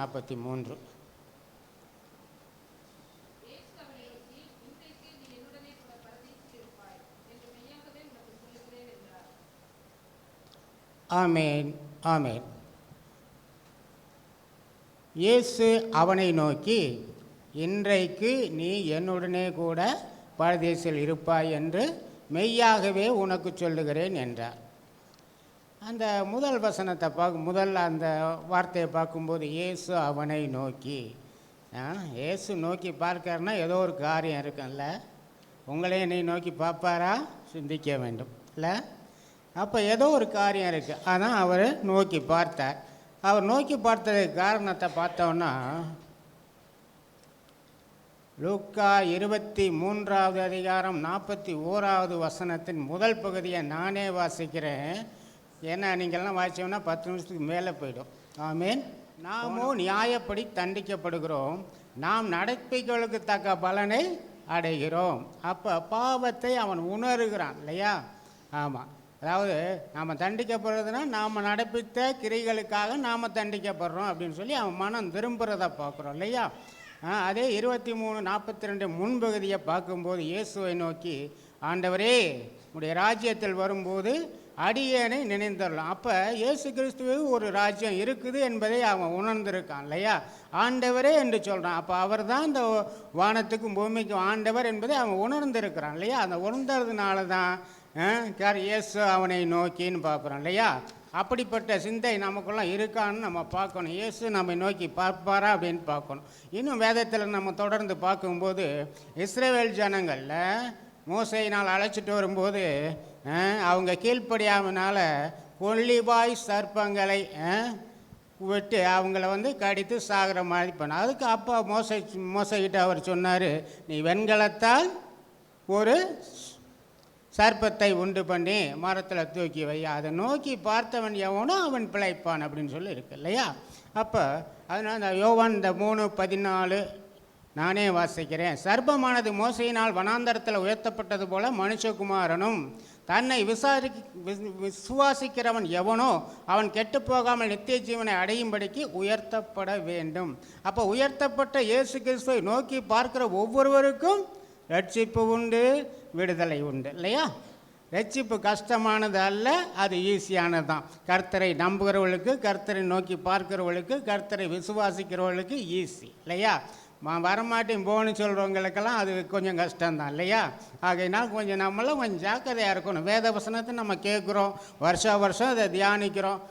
43. ஆமேன், ஆமேன். இயேசு அவனை நோக்கி, இன்றைக்கு நீ என்னுடனே கூட பரதேசில் இருப்பாய் என்று மெய்யாகவே உனக்கு சொல்லுகிறேன் என்றார். அந்த முதல் வசனத்தை முதல் அந்த வார்த்தையை பார்க்கும்போது இயேசு அவனை நோக்கி, இயேசு நோக்கி பார்க்கறனா ஏதோ ஒரு காரியம் இருக்குல்ல. உங்களையும் என்னை நோக்கி பார்ப்பாரா? சிந்திக்க வேண்டும் இல்லை? அப்போ ஏதோ ஒரு காரியம் இருக்குது. ஆனால் அவர் நோக்கி பார்த்தார். அவர் நோக்கி பார்த்ததுக்கு காரணத்தை பார்த்தோன்னா, லூக்கா 23வது அதிகாரம் 41வது வசனத்தின் முதல் பகுதியை நானே வாசிக்கிறேன். ஏன்னா நீங்கள்லாம் வாசிச்சோம்னா 10 நிமிஷத்துக்கு மேலே போயிடும். ஆமேன். நாமோ நியாயப்படி தண்டிக்கப்படுகிறோம், நாம் நடப்பிகளுக்கு தக்க பலனை அடைகிறோம். அப்போ பாவத்தை அவன் உணர்கிறான் இல்லையா? ஆமாம். அதாவது நாம் தண்டிக்கப்படுறதுனா நாம் நடப்பித்த கிரிகளுக்காக நாம் தண்டிக்கப்படுறோம் அப்படின்னு சொல்லி அவன் மனம் திரும்புகிறத பார்க்குறோம் இல்லையா? அதே 23:42 முன்பகுதியை பார்க்கும்போது இயேசுவை நோக்கி, ஆண்டவரே உடைய ராஜ்யத்தில் வரும்போது அடியேனை நினைந்துடலாம். அப்போ இயேசு கிறிஸ்துவுக்கு ஒரு ராஜ்யம் இருக்குது என்பதை அவன் உணர்ந்திருக்கான் இல்லையா? ஆண்டவரே என்று சொல்கிறான். அப்போ அவர் தான் இந்த வானத்துக்கும் பூமிக்கும் ஆண்டவர் என்பதை அவன் உணர்ந்திருக்கிறான் இல்லையா? அந்த உணர்ந்ததுனால தான் இயேசு அவனை நோக்கின்னு பார்க்குறோம் இல்லையா? அப்படிப்பட்ட சிந்தை நமக்குள்ளே இருக்கான்னு நம்ம பார்க்கணும். இயேசு நம்மை நோக்கி பார்ப்பாரா அப்படின்னு பார்க்கணும். இன்னும் வேதத்தில் நம்ம தொடர்ந்து பார்க்கும்போது இஸ்ரவேல் ஜனங்களில் மோசையினால் அழைச்சிட்டு வரும்போது அவங்க கீழ்ப்படியாமனால கொள்ளிவாய் சர்ப்பங்களை விட்டு அவங்கள கடித்து சாகிற மாதிரி பண்ண. அதுக்கு அப்பா மோசைக்கிட்ட அவர் சொன்னார், நீ வெண்கலத்தால் ஒரு சர்ப்பத்தை உண்டு பண்ணி மரத்தில் தூக்கி வை, அதை நோக்கி பார்த்தவன் எவனோ அவன் பிழைப்பான் அப்படின்னு சொல்லி இருக்கு இல்லையா? அப்போ அதனால் இந்த யோவான் இந்த 3:14 நானே வாசிக்கிறேன். சர்ப்பமானது மோசையினால் வனாந்தரத்தில் உயர்த்தப்பட்டது போல மனுஷகுமாரனும் தன்னை விசுவாசிக்கிறவன் எவனோ அவன் கெட்டு போகாமல் நித்திய ஜீவனை அடையும்படிக்கு உயர்த்தப்பட வேண்டும். அப்போ உயர்த்தப்பட்ட இயேசு கிறிஸ்துவை நோக்கி பார்க்கிற ஒவ்வொருவருக்கும் ரட்சிப்பு உண்டு, விடுதலை உண்டு இல்லையா? ரட்சிப்பு கஷ்டமானது அல்ல, அது ஈஸியானது தான். கர்த்தரை நம்புகிறவர்களுக்கு, கர்த்தரை நோக்கி பார்க்கிறவர்களுக்கு, கர்த்தரை விசுவாசிக்கிறவர்களுக்கு ஈஸி இல்லையா? வரமாட்டேன் போகணும்னு சொல்கிறவங்களுக்கெல்லாம் அது கொஞ்சம் கஷ்டம்தான் இல்லையா? ஆகையினால் கொஞ்சம் நம்மளாம் கொஞ்சம் ஜாக்கிரதையாக இருக்கணும். வேத வசனத்தை நம்ம கேட்குறோம், வருஷம் அதை தியானிக்கிறோம்.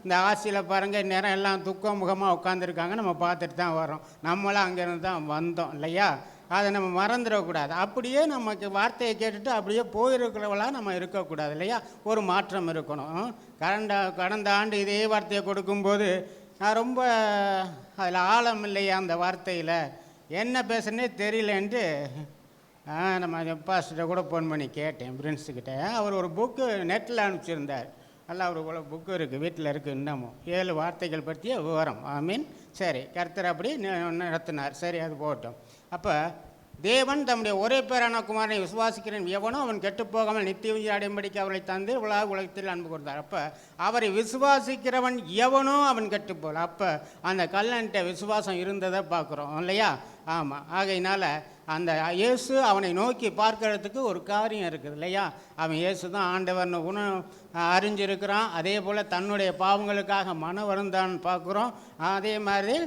இந்த ஆசியில் பாருங்கள், நேரம் எல்லாம் துக்கம் முகமாக உட்காந்துருக்காங்க, நம்ம பார்த்துட்டு தான் வரோம். நம்மளாம் அங்கேருந்து தான் வந்தோம் இல்லையா? அதை நம்ம மறந்துடக்கூடாது. அப்படியே நமக்கு வார்த்தையை கேட்டுட்டு அப்படியே போயிருக்கிறவளாக நம்ம இருக்கக்கூடாது இல்லையா? ஒரு மாற்றம் இருக்கணும். கடந்த ஆண்டு இதே வார்த்தையை கொடுக்கும்போது நான் ரொம்ப அதில் ஆழம் இல்லையா அந்த வார்த்தையில், என்ன பேசுனே தெரியலன்ட்டு நம்ம பாஸ்டர்கிட்ட கூட ஃபோன் பண்ணி கேட்டேன், ஃப்ரெண்ட்ஸுக்கிட்ட. அவர் ஒரு புக்கு நெட்டில் அனுப்பிச்சிருந்தார். நல்லா ஒரு புக்கு இருக்குது, வீட்டில் இருக்குது இன்னமும். 7 வார்த்தைகள் பற்றிய விவரம். சரி, கர்த்தர் அப்படி நடத்தினார். சரி, அது போகட்டும். அப்போ தேவன் தம்முடைய ஒரே பேரான குமாரனை விசுவாசிக்கிறேன் எவனோ அவன் கெட்டுப்போகாமல் நித்திய அடையும்படிக்கு அவரை தந்து உலகத்தில் அன்பு கொடுத்தார். அப்போ அவரை விசுவாசிக்கிறவன் எவனோ அவன் கெட்டுப்போகல. அப்போ அந்த கல்லன்ட்ட விசுவாசம் இருந்ததை பார்க்குறோம் இல்லையா? ஆமாம். ஆகையினால அந்த இயேசு அவனை நோக்கி பார்க்கறதுக்கு ஒரு காரியம் இருக்குது இல்லையா? அவன் இயேசு தான் ஆண்டவர்னு அறிஞ்சிருக்கிறான். அதே போல் தன்னுடைய பாவங்களுக்காக மன வருந்தான்னு பார்க்குறோம். அதே மாதிரி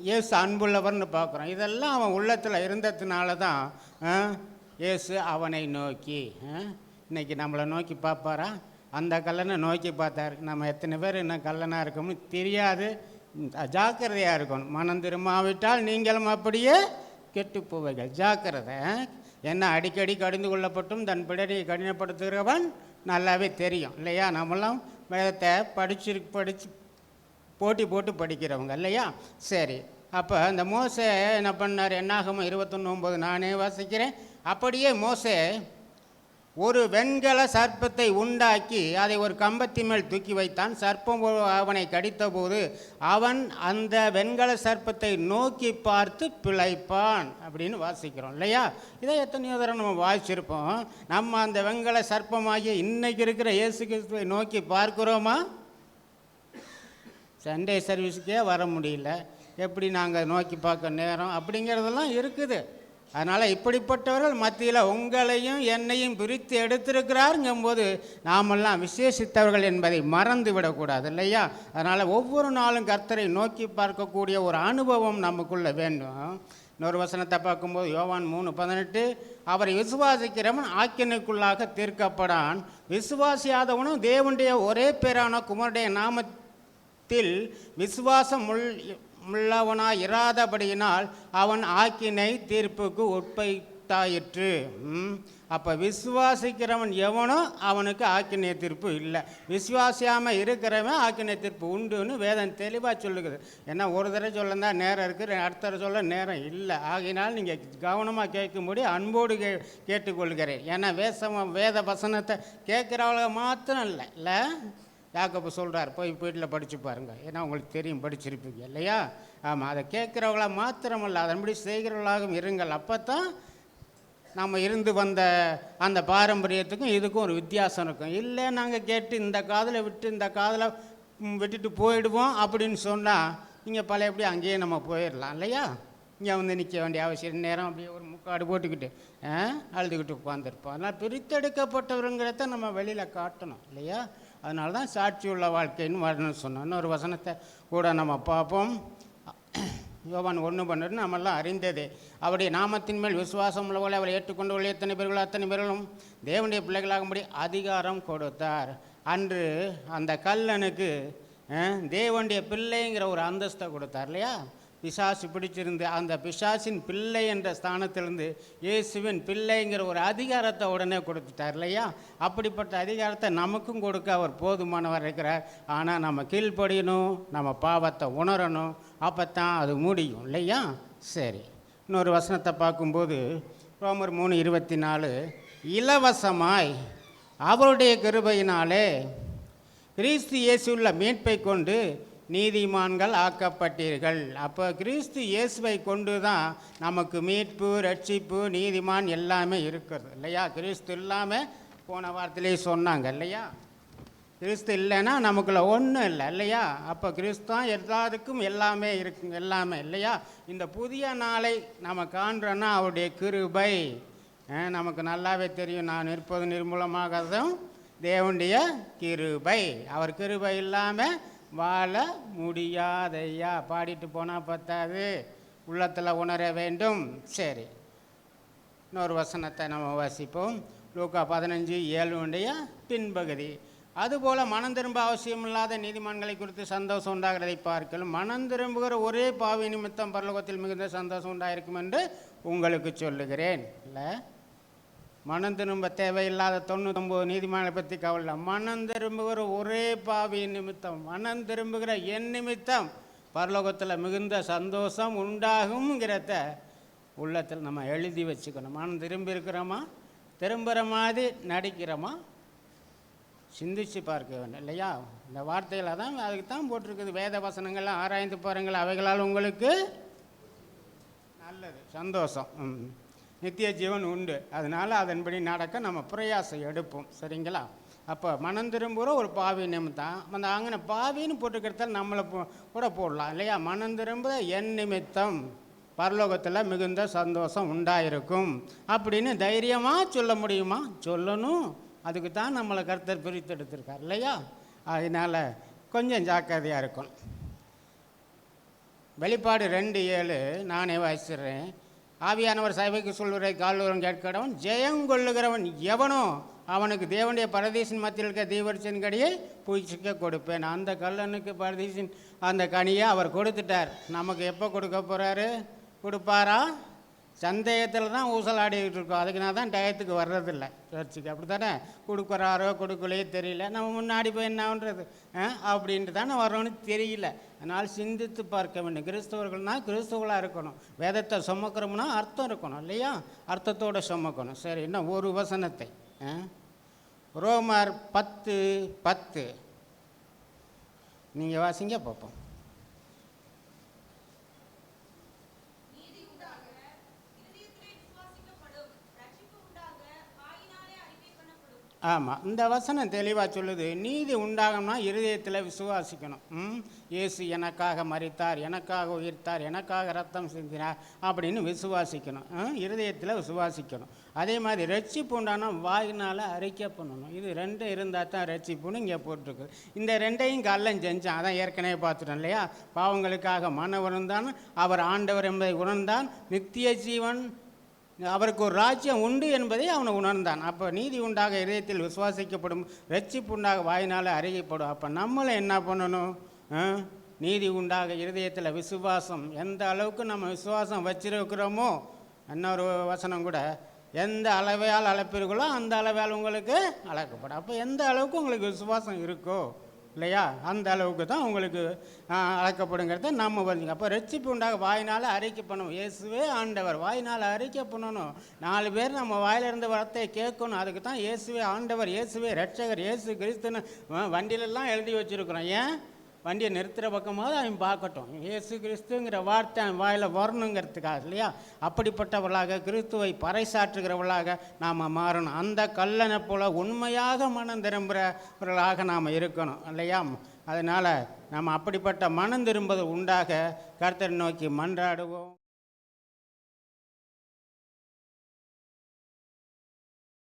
இயேசு அன்புள்ளவர்னு பார்க்குறோம். இதெல்லாம் அவன் உள்ளத்தில் இருந்ததுனால தான் இயேசு அவனை நோக்கி. இன்றைக்கி நம்மளை நோக்கி பார்ப்பாரா? அந்த கல்லனை நோக்கி பார்த்தாரு. நம்ம எத்தனை பேர் இன்னும் கல்லனாக இருக்கோம்னு தெரியாது. ஜாக்கிரதையாக இருக்கணும். மனம் திரும்பாவிட்டால் நீங்களும் அப்படியே கெட்டு போவீர்கள். ஜாக்கிரதை. என்ன அடிக்கடி கடிந்து கொள்ளப்பட்டும் தன் பிடரை கடினப்படுத்துகிறவன் நல்லாவே தெரியும் இல்லையா? நம்மளாம் வேதத்தை படித்து போட்டு படிக்கிறவங்க இல்லையா? சரி, அப்போ இந்த மோசே என்ன பண்ணார்? என்னாகமம் 21:9 நானே வாசிக்கிறேன். அப்படியே மோசே ஒரு வெண்கல சர்ப்பத்தை உண்டாக்கி அதை ஒரு கம்பத்தின் மேல் தூக்கி வைத்தான். சர்ப்பம் அவனை கடித்த போது அவன் அந்த வெண்கல சர்ப்பத்தை நோக்கி பார்த்து பிழைப்பான் அப்படின்னு வாசிக்கிறோம் இல்லையா? இதை எத்தனையோ தடவை நம்ம வாசிச்சிருப்போம். நம்ம அந்த வெண்கல சர்ப்பமாகிய இன்னைக்கு இருக்கிற இயேசு கிறிஸ்துவை நோக்கி பார்க்கிறோமா? சண்டே சர்வீஸுக்கே வர முடியல, எப்படி நாங்கள் நோக்கி பார்க்க நேரம் அப்படிங்கிறதெல்லாம் இருக்குது. அதனால் இப்படிப்பட்டவர்கள் மத்தியில் உங்களையும் என்னையும் பிரித்து எடுத்திருக்கிறாருங்கும்போது நாமெல்லாம் விசேஷித்தவர்கள் என்பதை மறந்து விடக்கூடாது இல்லையா? அதனால் ஒவ்வொரு நாளும் கர்த்தரை நோக்கி பார்க்கக்கூடிய ஒரு அனுபவம் நமக்குள்ளே வேண்டும். இன்னொரு வசனத்தை பார்க்கும்போது யோவான் 3:18, அவரை விசுவாசிக்கிறவன் ஆக்கினைக்குள்ளாக தீர்க்கப்படான், விசுவாசியாதவனும் தேவனுடைய ஒரே பேரான குமாரனுடைய நாமத்தில் விசுவாசம் உள்ளவனாய் இராதபடியினால் அவன் ஆக்கினை தீர்ப்புக்கு உட்பட்டாயிற்று. அப்போ விசுவாசிக்கிறவன் எவனோ அவனுக்கு ஆக்கினை தீர்ப்பு இல்லை, விசுவாசியாமல் இருக்கிறவன் ஆக்கினை தீர்ப்பு உண்டுன்னு வேதம் தெளிவாக சொல்லுகிறது. ஏன்னா ஒரு தடவை சொல்லந்தான் நேரம் இருக்குது, அடுத்த தடவை சொல்ல நேரம் இல்லை. ஆகினால் நீங்கள் கவனமாக கேட்கும்படி அன்போடு கேட்டுக்கொள்கிறேன். ஏன்னா வேத வசனத்தை கேட்குறவங்க மாத்திரம் இல்லை, யாக்கோபு சொல்கிறார், போய் வீட்டில் படித்து பாருங்கள், ஏன்னா உங்களுக்கு தெரியும், படிச்சிருப்பீங்க இல்லையா? ஆமாம், அதை கேட்குறவங்களா மாத்திரமல்ல, அதன்படி செய்கிறவர்களாகவும் இருங்கள். அப்போ தான் நம்ம இருந்து வந்த அந்த பாரம்பரியத்துக்கும் இதுக்கும் ஒரு வித்தியாசம் இருக்கும். இல்லை நாங்கள் கேட்டு இந்த காதில் விட்டு இந்த காதில் விட்டுட்டு போயிடுவோம் அப்படின்னு சொன்னால் நீங்கள் பழையபடி அங்கேயே நம்ம போயிடலாம் இல்லையா? இங்கே வந்து நிற்க வேண்டிய அவசியம், நேரம் அப்படியே ஒரு முக்காடு போட்டுக்கிட்டு அழுதுகிட்டு உட்காந்துருப்போம். அதனால் பிரித்தெடுக்கப்பட்டவருங்கிறத நம்ம வெளியில் காட்டணும் இல்லையா? அதனால தான் சாட்சியுள்ள வாழ்க்கைன்னு வரணும்னு சொன்னோம். இன்னொரு வசனத்தை கூட நம்ம பார்ப்போம். யோவான் 1:12 நம்மெல்லாம் அறிந்ததே, அவருடைய நாமத்தின் மேல் விசுவாசம் உள்ளவர்களை அவரை ஏற்றுக்கொண்டு எத்தனை பேர்களோ அத்தனை பேர்களும் தேவனுடைய பிள்ளைகளாகும்படி அதிகாரம் கொடுத்தார். அன்று அந்த கல்லனுக்கு தேவனுடைய பிள்ளைங்கிற ஒரு அந்தஸ்தை கொடுத்தார் இல்லையா? பிசாசு பிடிச்சிருந்து அந்த பிசாசின் பிள்ளை என்ற ஸ்தானத்திலிருந்து இயேசுவின் பிள்ளைங்கிற ஒரு அதிகாரத்தை உடனே கொடுத்துட்டார் இல்லையா? அப்படிப்பட்ட அதிகாரத்தை நமக்கும் கொடுக்க அவர் போதுமானவர் இருக்கிறார். ஆனால் நம்ம கீழ்ப்படியணும், நம்ம பாவத்தை உணரணும், அப்போ தான் அது முடியும் இல்லையா? சரி, இன்னொரு வசனத்தை பார்க்கும்போது ரோமர் 3:24, இலவசமாய் அவருடைய கிருபையினாலே கிறிஸ்து இயேசுவுள்ள மீட்பை கொண்டு நீதிமான்கள் ஆக்கப்பட்டீர்கள். அப்போ கிறிஸ்து இயேசுவை கொண்டு தான் நமக்கு மீட்பு, ரட்சிப்பு, நீதிமான் எல்லாமே இருக்கிறது இல்லையா? கிறிஸ்து இல்லாமல் போன வாரத்திலே சொன்னாங்க இல்லையா? கிறிஸ்து இல்லைன்னா நமக்குள்ள ஒன்றும் இல்லை இல்லையா? அப்போ கிறிஸ்து தான் எல்லாருக்கும் எல்லாமே இருக்குங்க, எல்லாமே இல்லையா? இந்த புதிய நாளை நம்ம காண்றோன்னா அவருடைய கிருபை நமக்கு நல்லாவே தெரியும். நான் இருப்பது நிர்மூலமாகதும் தேவனுடைய கிருபை. அவர் கிருபை இல்லாமல் வாழ முடியாதையா. பாடிட்டு போனால் பத்தாது, உள்ளத்தில் உணர வேண்டும். சரி, இன்னொரு வசனத்தை நம்ம வாசிப்போம். லூக்கா 15:7 பின்பகுதி. அதுபோல் மனம் திரும்ப அவசியமில்லாத நீதிமான்களை குறித்து சந்தோஷம் உண்டாகிறதை பார்க்கலும் மனம் திரும்புகிற ஒரே பாவி நிமித்தம் பரலோகத்தில் மிகுந்த சந்தோஷம் உண்டாயிருக்கும் என்று உங்களுக்கு சொல்லுகிறேன். இல்லை, மனம் திரும்ப தேவையில்லாத 99 நீதிமானை பற்றி கவலை. மனம் திரும்புகிற ஒரே பாவி நிமித்தம், மனம் திரும்புகிற என் நிமித்தம் பரலோகத்தில் மிகுந்த சந்தோஷம் உண்டாகுங்கிறத உள்ளத்தில் நம்ம எழுதி வச்சுக்கணும். மனம் திரும்பி இருக்கிறோமா, திரும்புகிற மாதிரி நடிக்கிறோமா, சிந்திச்சு பார்க்க வேண்டும் இல்லையா? இந்த வார்த்தைகளை தான் அதுக்கு தான் போட்டிருக்குது. வேத வசனங்கள்லாம் ஆராய்ந்து பாருங்கள், அவைகளால் உங்களுக்கு நல்லது, சந்தோஷம், நித்திய ஜீவன் உண்டு. அதனால் அதன்படி நடக்க நம்ம பிரயாசம் எடுப்போம். சரிங்களா? அப்போ மனம் திரும்புகிற ஒரு பாவி நிமித்தம், அந்த அங்கே பாவின்னு போட்டுக்கிறதால நம்மளை கூட போடலாம் இல்லையா? மனம் திரும்ப என் நிமித்தம் பரலோகத்தில் மிகுந்த சந்தோஷம் உண்டாயிருக்கும் அப்படின்னு தைரியமாக சொல்ல முடியுமா? சொல்லணும். அதுக்கு தான் நம்மளை கர்த்தர் பிரித்தெடுத்திருக்கார் இல்லையா? அதனால் கொஞ்சம் ஜாக்கிரதையாக இருக்கணும். வெளிப்பாடு 2:7 நானே வாசிக்கிறேன். ஆவியானவர் சபைக்கு சொல்வதை கால்வரம் கேட்கிறவன் ஜெயங்கொள்ளுகிறவன் எவனோ அவனுக்கு தேவனுடைய பரதீசின் மத்தியில் இருக்க தீவர்ச்சின் கனியை பூச்சிக்க கொடுப்பேன். அந்த கல்லனுக்கு பரதீசின் அந்த கனியை அவர் கொடுத்துட்டார். நமக்கு எப்போ கொடுக்க போகிறாரு? கொடுப்பாரா? சந்தேகத்தில் தான் ஊசலாடிக்கிட்டு இருக்கோம். அதுக்கு நான் தான் டயத்துக்கு வர்றதில்லை சர்ச்சுக்கு. அப்படி தானே? கொடுக்குறாரோ கொடுக்கலையே தெரியல, நம்ம முன்னாடி போய் என்ன பண்ணுறது அப்படின்ட்டு தானே வர்றோன்னு தெரியல. அதனால் சிந்தித்து பார்க்க வேண்டும். கிறிஸ்தவர்கள்னால் கிறிஸ்தவர்களாக இருக்கணும். வேதத்தை சுமக்கிறோம்னா அர்த்தம் இருக்கணும் இல்லையா? அர்த்தத்தோடு சுமக்கணும். சரி, இன்னும் ஒரு வசனத்தை ரோமர் 10:10 நீங்கள் வாசிங்க பார்ப்போம். ஆமாம், இந்த வசனம் தெளிவாக சொல்லுது, நீதி உண்டாகணும்னா இருதயத்தில் விசுவாசிக்கணும். இயேசு எனக்காக மரித்தார், எனக்காக உயிர்த்தார், எனக்காக ரத்தம் சிந்தினார் அப்படின்னு விசுவாசிக்கணும். இருதயத்தில் விசுவாசிக்கணும். அதே மாதிரி ரட்சிப்பு உண்டானா வாயினால் அறிக்கை பண்ணணும். இது ரெண்டும் இருந்தால் தான் ரட்சிப்புன்னு இங்கே போட்டிருக்கு. இந்த ரெண்டையும் கள்ளம் செஞ்சான். அதான் ஏற்கனவே பார்த்துட்டோம் இல்லையா? பாவங்களுக்காக மன உணர்ந்தான், அவர் ஆண்டவர் என்பதை உணர்ந்தான், நித்திய ஜீவன் அவருக்கு ஒரு ராஜ்யம் உண்டு என்பதை அவனை உணர்ந்தான். அப்போ நீதி உண்டாக இதயத்தில் விசுவாசிக்கப்படும், ரட்சிப்பு உண்டாக வாயினால் அறிக்கைப்படும். அப்போ நம்மளை என்ன பண்ணணும்? நீதி உண்டாக இருதயத்தில் விசுவாசம் எந்த அளவுக்கு நம்ம விசுவாசம் வச்சிருக்கிறோமோ, இன்னொரு வசனம் கூட, எந்த அளவையால் அளப்பீர்களோ அந்த அளவையால் உங்களுக்கு அளக்கப்படும். அப்போ எந்த அளவுக்கு உங்களுக்கு விசுவாசம் இருக்கோ இல்லையா, அந்த அளவுக்கு தான் உங்களுக்கு அழைக்கப்படுங்கிறத நம்ம வந்து. அப்போ ரட்சிப்பு உண்டாக வாயினால் அறிக்கை பண்ணணும். இயேசுவே ஆண்டவர், வாயினால் அறிக்கை பண்ணணும். 4 பேர் நம்ம வாயிலிருந்து வார்த்தையை கேட்கணும். அதுக்கு தான் இயேசுவே ஆண்டவர், இயேசுவே ரட்சகர், இயேசு கிறிஸ்துன்னு வண்டியிலெல்லாம் எழுதி வச்சுருக்குறோம். ஏன்? வண்டியை நிறுத்துகிற பக்கமாவது அவன் பார்க்கட்டும், இயேசு கிறிஸ்துங்கிற வார்த்தை அவன் வாயில் வரணுங்கிறதுக்காக இல்லையா? அப்படிப்பட்டவர்களாக கிறிஸ்துவை பறைசாற்றுகிறவர்களாக நாம் மாறணும். அந்த கல்லனை போல உண்மையாக மனம் திரும்புகிறவர்களாக நாம் இருக்கணும் இல்லையா? அதனால் நம்ம அப்படிப்பட்ட மனம் திரும்புவது உண்டாக கர்த்தரை நோக்கி மன்றாடுவோம்.